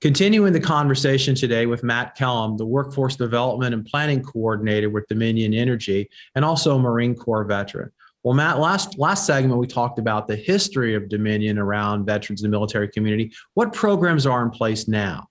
Continuing the conversation today with Matt Kellam, the Workforce Development and Planning Coordinator with Dominion Energy, and also a Marine Corps veteran. Well, Matt, last segment, we talked about the history of Dominion around veterans in the military community. What programs are in place now?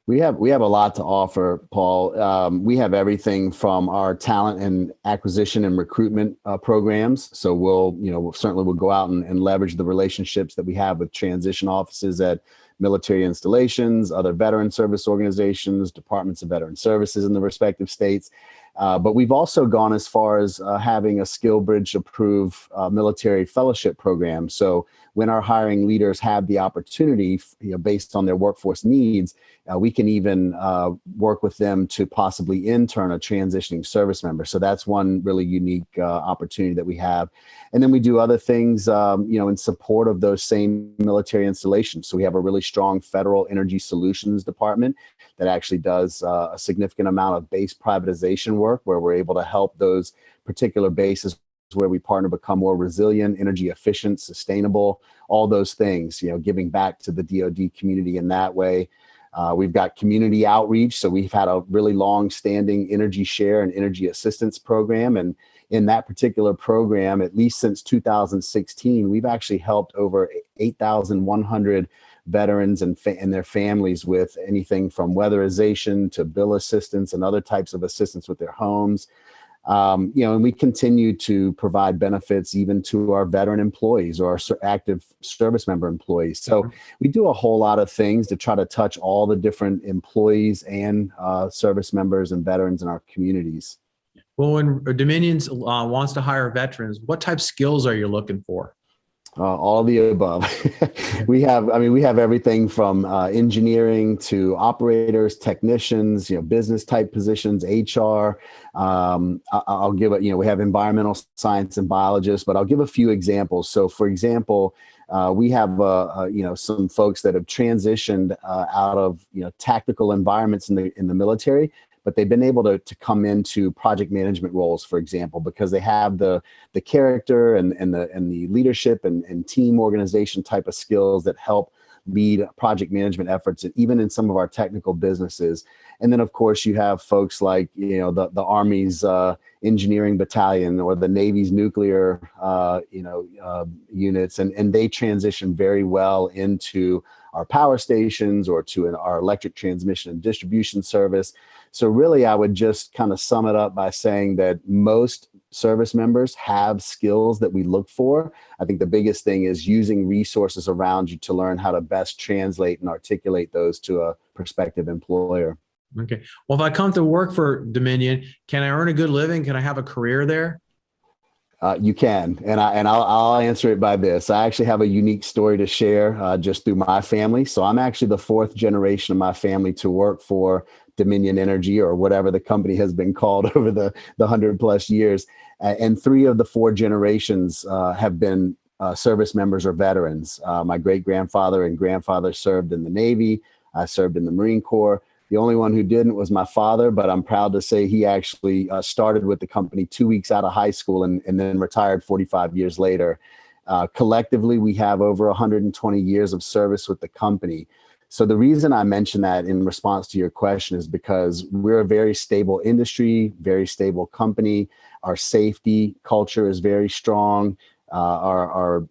We have a lot to offer, Paul. We have everything from our talent and acquisition and recruitment programs. So we'll certainly go out and leverage the relationships that we have with transition offices at military installations, other veteran service organizations, departments of veteran services in the respective states. But we've also gone as far as having a SkillBridge approved military fellowship program. So when our hiring leaders have the opportunity, based on their workforce needs, we can even work with them to possibly intern a transitioning service member. So that's one really unique opportunity that we have. And then we do other things, in support of those same military installations. So we have a really strong federal energy solutions department that actually does a significant amount of base privatization work, where we're able to help those particular bases where we partner become more resilient, energy efficient, sustainable, all those things, giving back to the DoD community in that way. We've got community outreach. So we've had a really long standing energy share and energy assistance program. And in that particular program, at least since 2016, we've actually helped over 8,100 veterans and their families with anything from weatherization to bill assistance and other types of assistance with their homes. And we continue to provide benefits even to our veteran employees or our active service member employees. So we do a whole lot of things to try to touch all the different employees and service members and veterans in our communities. Well, when Dominion wants to hire veterans, what type of skills are you looking for? All of the above. we have everything from engineering to operators, technicians, business type positions, HR. I'll give it, we have environmental science and biologists, but I'll give a few examples. So for example, we have, some folks that have transitioned out of, tactical environments in the military, but they've been able to come into project management roles, for example, because they have the character and the leadership and team organization type of skills that help lead project management efforts, even in some of our technical businesses. And then, of course, you have folks like, the Army's engineering battalion or the Navy's nuclear, units, and they transition very well into our power stations or to our electric transmission and distribution service. So really, I would just kind of sum it up by saying that most service members have skills that we look for. I think the biggest thing is using resources around you to learn how to best translate and articulate those to a prospective employer. Okay. Well, if I come to work for Dominion, can I earn a good living? Can I have a career there? You can, and I'll answer it by this. I actually have a unique story to share just through my family. So I'm actually the fourth generation of my family to work for Dominion Energy, or whatever the company has been called over the 100+ years. And 3 of the 4 generations have been service members or veterans. My great grandfather and grandfather served in the Navy. I served in the Marine Corps. The only one who didn't was my father, but I'm proud to say he actually started with the company 2 weeks out of high school and then retired 45 years later. Collectively, we have over 120 years of service with the company. So the reason I mention that in response to your question is because we're a very stable industry, very stable company. Our safety culture is very strong. Our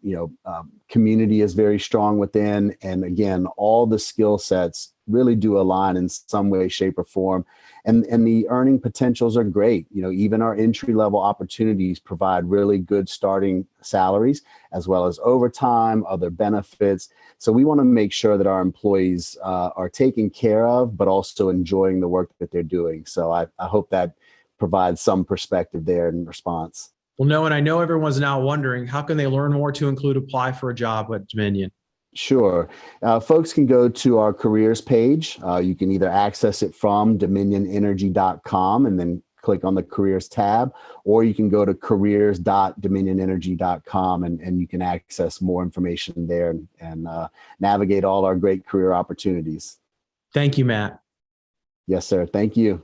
community is very strong within. And again, all the skill sets really do align in some way, shape, or form. And the earning potentials are great. Even our entry-level opportunities provide really good starting salaries, as well as overtime, other benefits. So we want to make sure that our employees are taken care of, but also enjoying the work that they're doing. So I hope that provides some perspective there in response. Well, no, and I know everyone's now wondering, how can they learn more to apply for a job at Dominion? Sure. Folks can go to our careers page. You can either access it from dominionenergy.com and then click on the careers tab, or you can go to careers.dominionenergy.com and you can access more information there and navigate all our great career opportunities. Thank you, Matt. Yes, sir. Thank you.